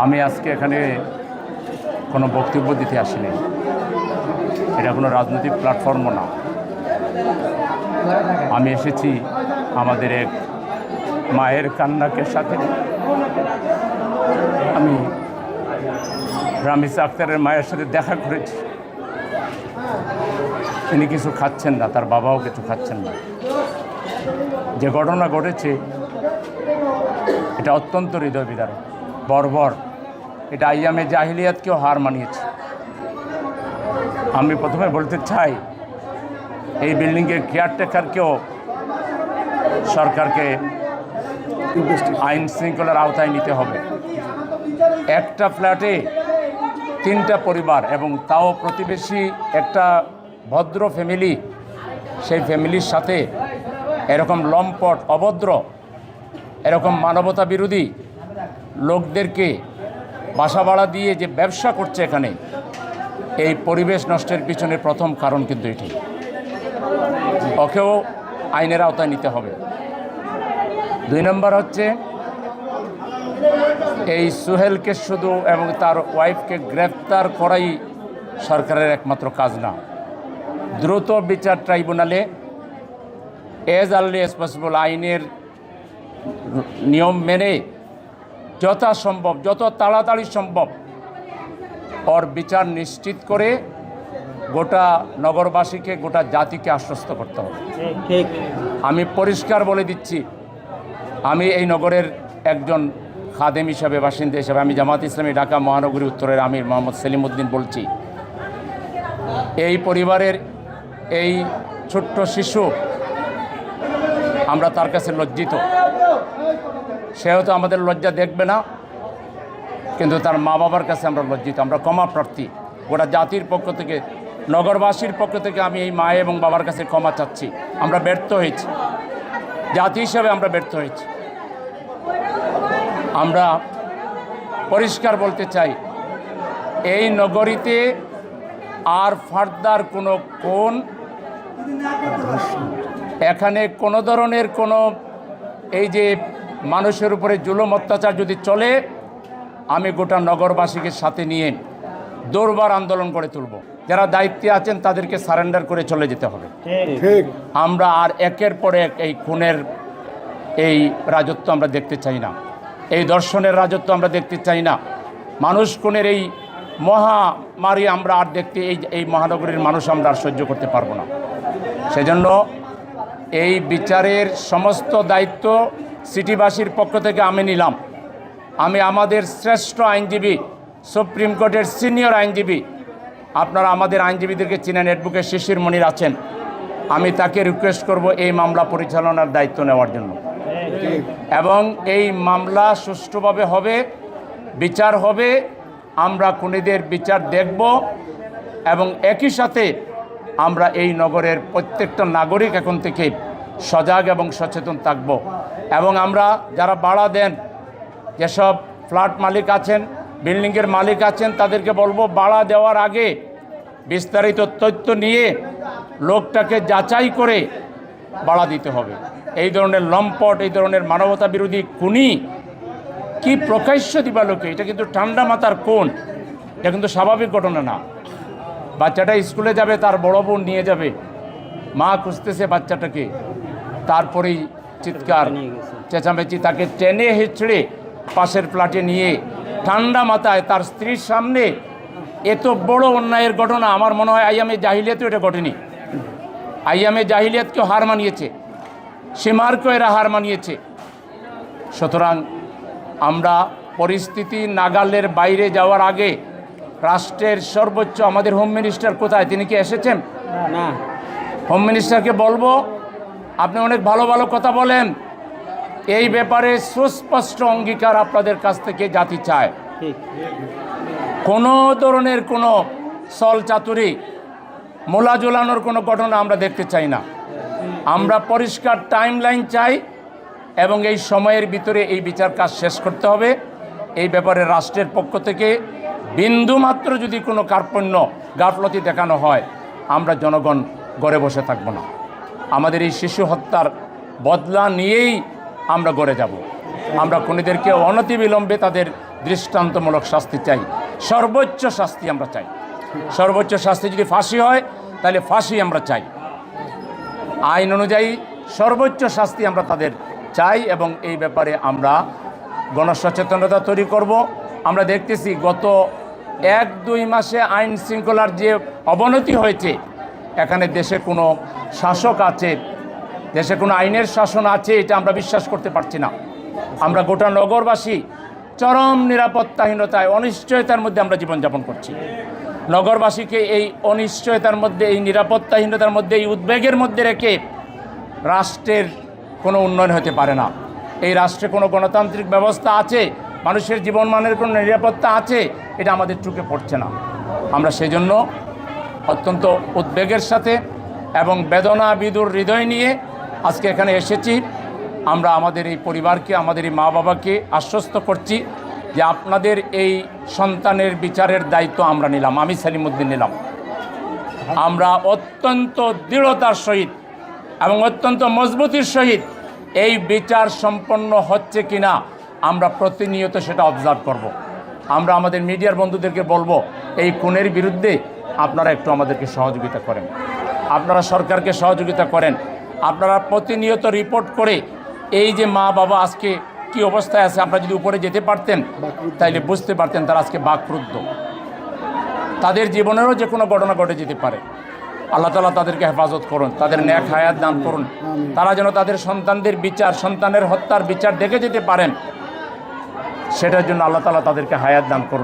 আমি আজকে এখানে কোনো বক্তব্য দিতে আসিনি, এটা কোনো রাজনৈতিক প্ল্যাটফর্মও না। আমি এসেছি আমাদের এক মায়ের কান্নাকে সাথে। আমি রামিসা আক্তারের মায়ের সাথে দেখা করেছি। তিনি কিছু খাচ্ছেন না, তার বাবাও কিছু খাচ্ছেন না। যে ঘটনা ঘটেছে এটা অত্যন্ত হৃদয় বিদারক, বর্বর। এটা আইয়ামে জাহিলিয়াতকেও হার মানিয়েছে। আমি প্রথমে বলতে চাই, এই বিল্ডিংয়ের কেয়ারটেকারকেও সরকারকে আইন শৃঙ্খলার আওতায় নিতে হবে। একটা ফ্ল্যাটে 3টা পরিবার, এবং তাও প্রতিবেশী একটা ভদ্র ফ্যামিলি, সেই ফ্যামিলির সাথে এরকম লম্পট, অভদ্র, এরকম মানবতা বিরোধী লোকদেরকে বাসা ভাড়া দিয়ে যে ব্যবসা করছে এখানে, এই পরিবেশ নষ্টের পিছনে প্রথম কারণ কিন্তু এটি। ওকেও আইনের আওতায় নিতে হবে। 2 নম্বর হচ্ছে, এই সোহেলকে শুধু এবং তার ওয়াইফকে গ্রেফতার করাই সরকারের একমাত্র কাজ না। দ্রুত বিচার ট্রাইব্যুনালে এজ আর্লি এজ পসিবল আইনের নিয়ম মেনে যথাসম্ভব, যত তাড়াতাড়ি সম্ভব ওর বিচার নিশ্চিত করে গোটা নগরবাসীকে, গোটা জাতিকে আশ্বস্ত করতে হবে। আমি পরিষ্কার বলে দিচ্ছি, আমি এই নগরের একজন খাদেম হিসাবে, বাসিন্দা হিসাবে, আমি জামাত ইসলামী ঢাকা মহানগরী উত্তরের আমির মোহাম্মদ সেলিম উদ্দিন বলছি, এই পরিবারের এই ছোট্ট শিশু, আমরা তার কাছে লজ্জিত। সেও তো আমাদের লজ্জা দেখবে না, কিন্তু তার মা বাবার কাছে আমরা লজ্জিত। আমরা ক্ষমা প্রার্থী। গোটা জাতির পক্ষ থেকে, নগরবাসীর পক্ষ থেকে আমি এই মা এবং বাবার কাছে ক্ষমা চাচ্ছি। আমরা ব্যর্থ হয়েছি, জাতি হিসাবে আমরা ব্যর্থ হয়েছি। আমরা পরিষ্কার বলতে চাই, এই নগরীতে আর ফার্দার কোনো কোন, এখানে কোনো ধরনের কোনো এই যে মানুষের উপরে জুলুম অত্যাচার যদি চলে, আমি গোটা নগরবাসীকে সাথে নিয়ে দৌড়বার আন্দোলন করে তুলব। যারা দায়িত্বে আছেন তাদেরকে সারেন্ডার করে চলে যেতে হবে। আমরা আর একের পর এক এই খুনের এই রাজত্ব আমরা দেখতে চাই না, এই দর্শনের রাজত্ব আমরা দেখতে চাই না। মানুষ খুনের এই মহামারী আমরা আর দেখতে, এই মহানগরীর মানুষ আমরা আর সহ্য করতে পারবো না। সেজন্য এই বিচারের সমস্ত দায়িত্ব সিটিবাসীর পক্ষ থেকে আমি নিলাম। আমি আমাদের শ্রেষ্ঠ আইনজীবী, সুপ্রিম কোর্টের সিনিয়র আইনজীবী, আপনারা আমাদের আইনজীবীদেরকে চিনেন, অ্যাডভোকেট শিশির মনির আছেন, আমি তাকে রিকোয়েস্ট করব এই মামলা পরিচালনার দায়িত্ব নেওয়ার জন্য। এবং এই মামলা সুষ্ঠুভাবে হবে, বিচার হবে, আমরা খুনিদের বিচার দেখব, এবং একই সাথে আমরা এই নগরের প্রত্যেকটা নাগরিক এখন থেকে সজাগ এবং সচেতন থাকব। এবং আমরা যারা ভাড়া দেন, যেসব ফ্ল্যাট মালিক আছেন, বিল্ডিংয়ের মালিক আছেন, তাদেরকে বলবো ভাড়া দেওয়ার আগে বিস্তারিত তথ্য নিয়ে লোকটাকে যাচাই করে ভাড়া দিতে হবে। এই ধরনের লম্পট, এই ধরনের মানবতা বিরোধী খুনি কি প্রকাশ্য দিবালোকে, এটা কিন্তু ঠান্ডা মাথার খুন, এটা কিন্তু স্বাভাবিক ঘটনা না। বাচ্চাটা স্কুলে যাবে, তার বড় বোন নিয়ে যাবে, মা খুঁজতেছে বাচ্চাটাকে, তারপরেই চিৎকার চেঁচামেচি, তাকে টেনে হেঁচড়ে পাশের ফ্ল্যাটে নিয়ে ঠান্ডা মাথায় তার স্ত্রীর সামনে এত বড় অন্যায়ের ঘটনা আমার মনে হয় আইয়ামে জাহিলিয়াতেও এটা ঘটেনি। আইয়ামে জাহিলিয়াতকেও হার মানিয়েছে, সীমারকেও এরা হার মানিয়েছে। সুতরাং আমরা পরিস্থিতি নাগালের বাইরে যাওয়ার আগে রাষ্ট্রের সর্বোচ্চ, আমাদের হোম মিনিস্টার কোথায়, তিনি কি এসেছেন? না। হোম মিনিস্টারকে বলবো, আপনি অনেক ভালো ভালো কথা বলেন, এই ব্যাপারে সুস্পষ্ট অঙ্গীকার আপনাদের কাছ থেকে জাতি চায়। কোনো ধরনের কোনো ছল চাতুরি, মোলা ঝোলানোর কোনো ঘটনা আমরা দেখতে চাই না। আমরা পরিষ্কার টাইমলাইন চাই, এবং এই সময়ের ভিতরে এই বিচার কাজ শেষ করতে হবে। এই ব্যাপারে রাষ্ট্রের পক্ষ থেকে বিন্দুমাত্র যদি কোনো কার্পণ্য, গাফলতি দেখানো হয়, আমরা জনগণ ঘরে বসে থাকব না। আমাদের এই শিশু হত্যার বদলা নিয়েই আমরা গড়ে যাব। আমরা খুনিদেরকে অনতিবিলম্বে তাদের দৃষ্টান্তমূলক শাস্তি চাই, সর্বোচ্চ শাস্তি আমরা চাই। সর্বোচ্চ শাস্তি যদি ফাঁসি হয় তাহলে ফাঁসি আমরা চাই। আইন অনুযায়ী সর্বোচ্চ শাস্তি আমরা তাদের চাই এবং এই ব্যাপারে আমরা গণসচেতনতা তৈরি করব। আমরা দেখতেছি গত 1-2 মাসে আইন শৃঙ্খলার যে অবনতি হয়েছে, এখানে দেশে কোনো শাসক আছে, দেশে কোনো আইনের শাসন আছে এটা আমরা বিশ্বাস করতে পারছি না। আমরা গোটা নগরবাসী চরম নিরাপত্তাহীনতায়, অনিশ্চয়তার মধ্যে আমরা জীবনযাপন করছি। নগরবাসীকে এই অনিশ্চয়তার মধ্যে, এই নিরাপত্তাহীনতার মধ্যে, এই উদ্বেগের মধ্যে রেখে রাষ্ট্রের কোনো উন্নয়ন হতে পারে না। এই রাষ্ট্রে কোনো গণতান্ত্রিক ব্যবস্থা আছে, মানুষের জীবনমানের কোনো নিরাপত্তা আছে, এটা আমাদের চোখে পড়ছে না। আমরা সেজন্য অত্যন্ত উদ্বেগের সাথে এবং বেদনা বিদুর হৃদয় নিয়ে আজকে এখানে এসেছি। আমরা আমাদের এই পরিবারকে, আমাদের এই মা বাবাকে আশ্বস্ত করছি যে আপনাদের এই সন্তানের বিচারের দায়িত্ব আমরা নিলাম, আমি সেলিমউদ্দিন নিলাম। আমরা অত্যন্ত দৃঢ়তার সহিত এবং অত্যন্ত মজবুতির সহিত এই বিচার সম্পন্ন হচ্ছে কিনা আমরা প্রতিনিয়ত সেটা অবজার্ভ করব। আমরা আমাদের মিডিয়ার বন্ধুদেরকে বলবো, এই খুনের বিরুদ্ধে আপনারা একটু আমাদেরকে সহযোগিতা করেন, আপনারা সরকারকে সহযোগিতা করেন, আপনারা প্রতিনিয়ত রিপোর্ট করে এই যে মা বাবা আজকে কি অবস্থায় আছে, আপনারা যদি উপরে যেতে পারতেন তাইলে বুঝতে পারতেন তারা আজকে বাকরুদ্ধ, তাদের জীবনেরও যে কোনো ঘটনা ঘটে যেতে পারে। আল্লাহ তাআলা তাদেরকে হেফাজত করুন, তাদের নেক হায়াত দান করুন, তারা যেন তাদের সন্তানদের বিচার, সন্তানের হত্যার বিচার দেখে যেতে পারেন, সেটার জন্য আল্লাহ তাআলা তাদেরকে হায়াত দান করুন।